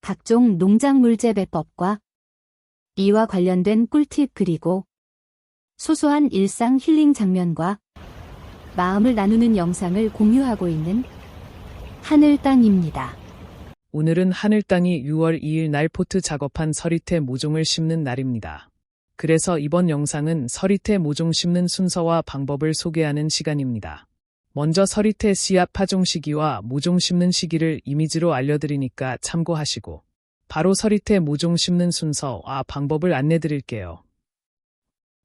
각종 농작물 재배법과 이와 관련된 꿀팁 그리고 소소한 일상 힐링 장면과 마음을 나누는 영상을 공유하고 있는 하늘땅입니다. 오늘은 하늘땅이 6월 2일 날 포트 작업한 서리태 모종을 심는 날입니다. 그래서 이번 영상은 서리태 모종 심는 순서와 방법을 소개하는 시간입니다. 먼저 서리태 씨앗 파종 시기와 모종 심는 시기를 이미지로 알려드리니까 참고하시고 바로 서리태 모종 심는 순서와 방법을 안내드릴게요.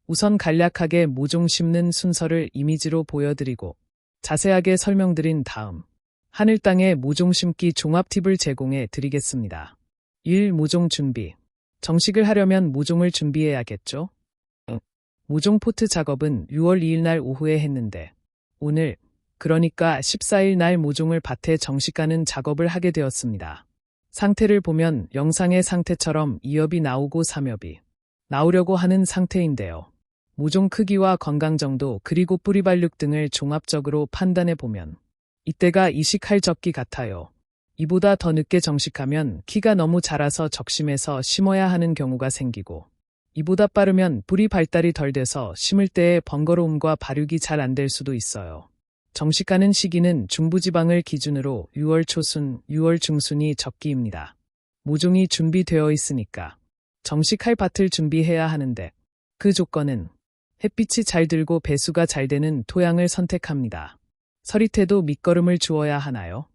우선 간략하게 모종 심는 순서를 이미지로 보여드리고 자세하게 설명드린 다음 하늘땅의 모종 심기 종합 팁을 제공해 드리겠습니다. 1. 모종 준비. 정식을 하려면 모종을 준비해야겠죠? 모종 포트 작업은 6월 2일 날 오후에 했는데 오늘, 그러니까 14일 날 모종을 밭에 정식하는 작업을 하게 되었습니다. 상태를 보면 영상의 상태처럼 2엽이 나오고 3엽이 나오려고 하는 상태인데요. 모종 크기와 건강 정도 그리고 뿌리 발육 등을 종합적으로 판단해 보면 이때가 이식할 적기 같아요. 이보다 더 늦게 정식하면 키가 너무 자라서 적심해서 심어야 하는 경우가 생기고 이보다 빠르면 뿌리 발달이 덜 돼서 심을 때의 번거로움과 발육이 잘 안 될 수도 있어요. 정식하는 시기는 중부지방을 기준으로 6월 초순, 6월 중순이 적기입니다. 모종이 준비되어 있으니까 정식할 밭을 준비해야 하는데 그 조건은 햇빛이 잘 들고 배수가 잘 되는 토양을 선택합니다. 서리태도 밑거름을 주어야 하나요?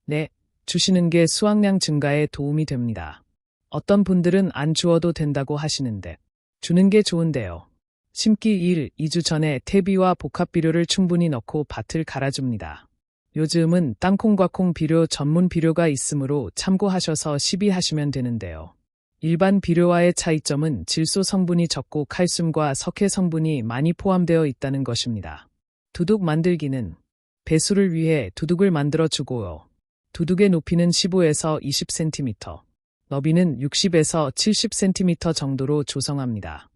네, 주시는 게 수확량 증가에 도움이 됩니다. 어떤 분들은 안 주어도 된다고 하시는데 주는 게 좋은데요. 심기 1, 2주 전에 퇴비와 복합비료를 충분히 넣고 밭을 갈아줍니다. 요즘은 땅콩과 콩 비료 전문 비료가 있으므로 참고하셔서 시비하시면 되는데요. 일반 비료와의 차이점은 질소 성분이 적고 칼슘과 석회 성분이 많이 포함되어 있다는 것입니다. 두둑 만들기는 배수를 위해 두둑을 만들어 주고요. 두둑의 높이는 15에서 20cm, 너비는 60에서 70cm 정도로 조성합니다.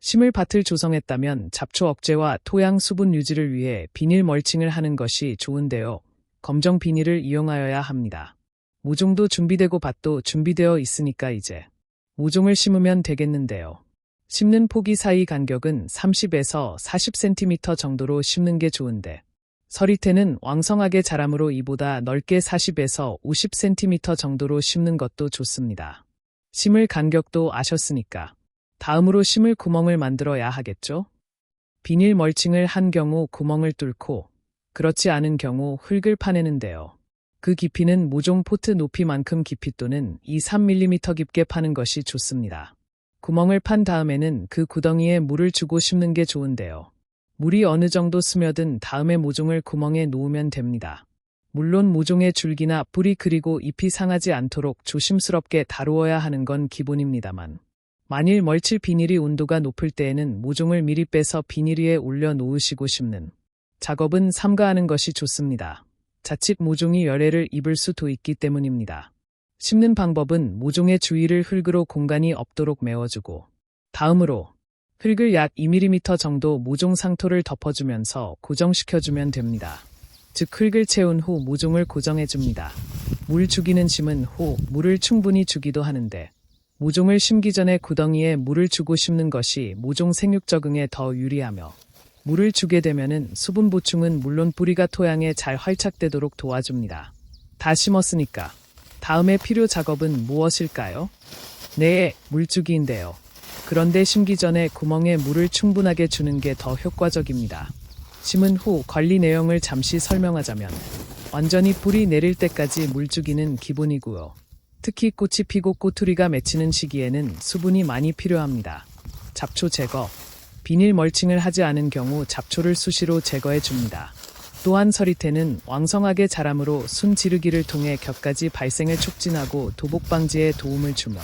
심을 밭을 조성했다면 잡초 억제와 토양 수분 유지를 위해 비닐 멀칭을 하는 것이 좋은데요. 검정 비닐을 이용하여야 합니다. 모종도 준비되고 밭도 준비되어 있으니까 이제 모종을 심으면 되겠는데요. 심는 포기 사이 간격은 30에서 40cm 정도로 심는 게 좋은데 서리태는 왕성하게 자라므로 이보다 넓게 40에서 50cm 정도로 심는 것도 좋습니다. 심을 간격도 아셨으니까 다음으로 심을 구멍을 만들어야 하겠죠? 비닐 멀칭을 한 경우 구멍을 뚫고 그렇지 않은 경우 흙을 파내는데요. 그 깊이는 모종 포트 높이만큼 깊이 또는 2-3mm 깊게 파는 것이 좋습니다. 구멍을 판 다음에는 그 구덩이에 물을 주고 심는 게 좋은데요. 물이 어느 정도 스며든 다음에 모종을 구멍에 놓으면 됩니다. 물론 모종의 줄기나 뿌리 그리고 잎이 상하지 않도록 조심스럽게 다루어야 하는 건 기본입니다만 만일 멀칠 비닐이 온도가 높을 때에는 모종을 미리 빼서 비닐 위에 올려 놓으시고 심는 작업은 삼가하는 것이 좋습니다. 자칫 모종이 열애를 입을 수도 있기 때문입니다. 심는 방법은 모종의 주위를 흙으로 공간이 없도록 메워주고 다음으로 흙을 약 2mm 정도 모종 상토를 덮어주면서 고정시켜주면 됩니다. 즉 흙을 채운 후 모종을 고정해줍니다. 물 주기는 심은 후 물을 충분히 주기도 하는데 모종을 심기 전에 구덩이에 물을 주고 심는 것이 모종 생육 적응에 더 유리하며 물을 주게 되면은 수분 보충은 물론 뿌리가 토양에 잘 활착되도록 도와줍니다. 다 심었으니까 다음에 필요 작업은 무엇일까요? 네, 물주기인데요. 그런데 심기 전에 구멍에 물을 충분하게 주는 게 더 효과적입니다. 심은 후 관리 내용을 잠시 설명하자면 완전히 뿌리 내릴 때까지 물주기는 기본이고요. 특히 꽃이 피고 꼬투리가 맺히는 시기에는 수분이 많이 필요합니다. 잡초 제거. 비닐 멀칭을 하지 않은 경우 잡초를 수시로 제거해 줍니다. 또한 서리태는 왕성하게 자라므로 순 지르기를 통해 격가지 발생을 촉진하고 도복 방지에 도움을 주며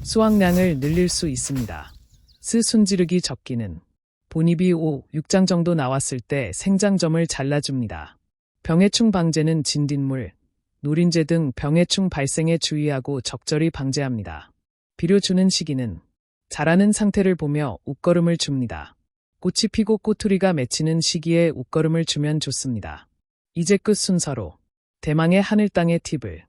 수확량을 늘릴 수 있습니다. 순지르기 적기는 본잎이 5, 6장 정도 나왔을 때 생장점을 잘라줍니다. 병해충 방제는 진딧물, 노린재 등 병해충 발생에 주의하고 적절히 방제합니다. 비료 주는 시기는 자라는 상태를 보며 웃거름을 줍니다. 꽃이 피고 꼬투리가 맺히는 시기에 웃거름을 주면 좋습니다. 이제 끝 순서로 대망의 하늘땅의 팁을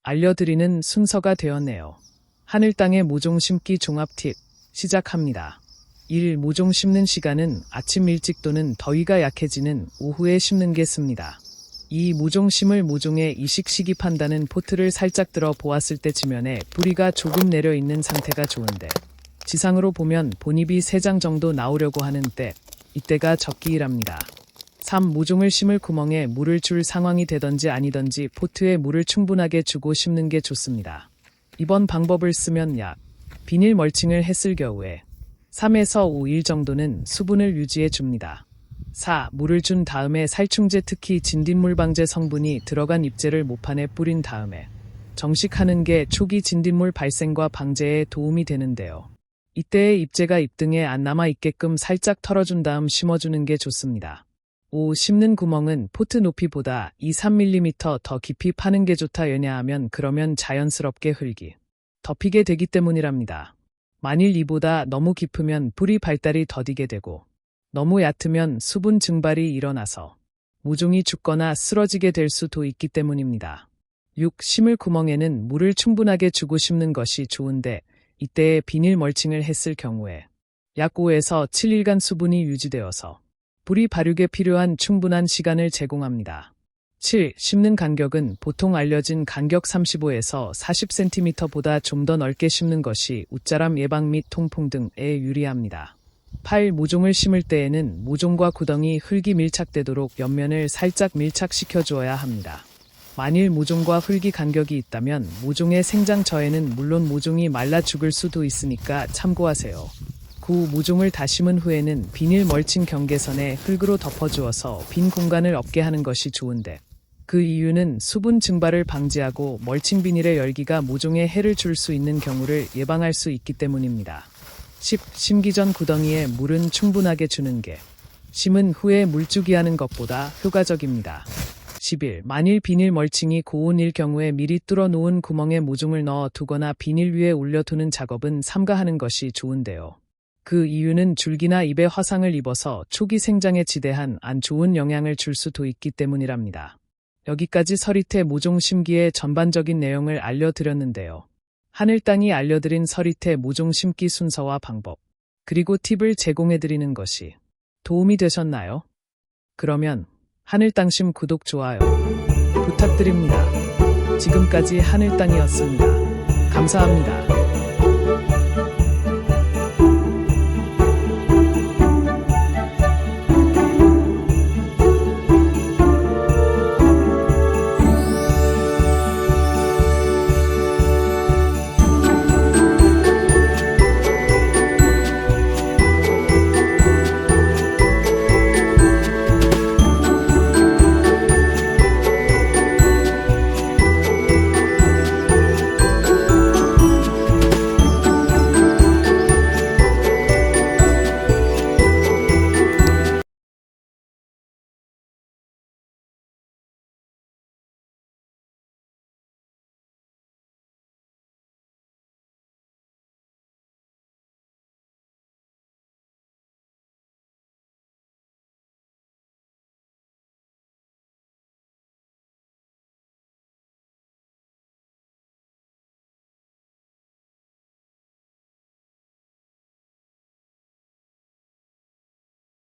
알려드리는 순서가 되었네요. 하늘 땅의 모종 심기 종합 팁 시작합니다. 1. 모종 심는 시간은 아침 일찍 또는 더위가 약해지는 오후에 심는 게 습니다. 2. 모종 심을 모종의 이식 시기 판단은 포트를 살짝 들어 보았을 때 지면에 뿌리가 조금 내려 있는 상태가 좋은데 지상으로 보면 본잎이 3장 정도 나오려고 하는 때, 이때가 적기일합니다. 3. 모종을 심을 구멍에 물을 줄 상황이 되던지 아니던지 포트에 물을 충분하게 주고 심는 게 좋습니다. 이번 방법을 쓰면 약 비닐 멀칭을 했을 경우에 3에서 5일 정도는 수분을 유지해 줍니다. 4. 물을 준 다음에 살충제 특히 진딧물 방제 성분이 들어간 잎재를 모판에 뿌린 다음에 정식하는 게 초기 진딧물 발생과 방제에 도움이 되는데요. 이때의 잎재가 잎등에 안 남아 있게끔 살짝 털어준 다음 심어주는 게 좋습니다. 5. 심는 구멍은 포트 높이보다 2-3mm 더 깊이 파는 게 좋다. 왜냐하면 그러면 자연스럽게 흙이 덮이게 되기 때문이랍니다. 만일 이보다 너무 깊으면 뿌리 발달이 더디게 되고 너무 얕으면 수분 증발이 일어나서 모종이 죽거나 쓰러지게 될 수도 있기 때문입니다. 6. 심을 구멍에는 물을 충분하게 주고 심는 것이 좋은데 이때에 비닐 멀칭을 했을 경우에 약 5에서 7일간 수분이 유지되어서 뿌리 발육에 필요한 충분한 시간을 제공합니다. 7. 심는 간격은 보통 알려진 간격 35에서 40cm보다 좀 더 넓게 심는 것이 웃자람 예방 및 통풍 등에 유리합니다. 8. 모종을 심을 때에는 모종과 구덩이 흙이 밀착되도록 옆면을 살짝 밀착시켜 주어야 합니다. 만일 모종과 흙이 간격이 있다면 모종의 생장 저에는 물론 모종이 말라 죽을 수도 있으니까 참고하세요. 9. 모종을 다 심은 후에는 비닐 멀칭 경계선에 흙으로 덮어주어서 빈 공간을 없게 하는 것이 좋은데 그 이유는 수분 증발을 방지하고 멀칭 비닐의 열기가 모종에 해를 줄 수 있는 경우를 예방할 수 있기 때문입니다. 10. 심기 전 구덩이에 물은 충분하게 주는 게 심은 후에 물주기 하는 것보다 효과적입니다. 11. 만일 비닐 멀칭이 고온일 경우에 미리 뚫어 놓은 구멍에 모종을 넣어 두거나 비닐 위에 올려두는 작업은 삼가하는 것이 좋은데요. 그 이유는 줄기나 잎에 화상을 입어서 초기 생장에 지대한 안 좋은 영향을 줄 수도 있기 때문이랍니다. 여기까지 서리태 모종 심기의 전반적인 내용을 알려드렸는데요. 하늘 땅이 알려드린 서리태 모종 심기 순서와 방법, 그리고 팁을 제공해드리는 것이 도움이 되셨나요? 그러면 하늘 땅심 구독, 좋아요 부탁드립니다. 지금까지 하늘 땅이었습니다. 감사합니다.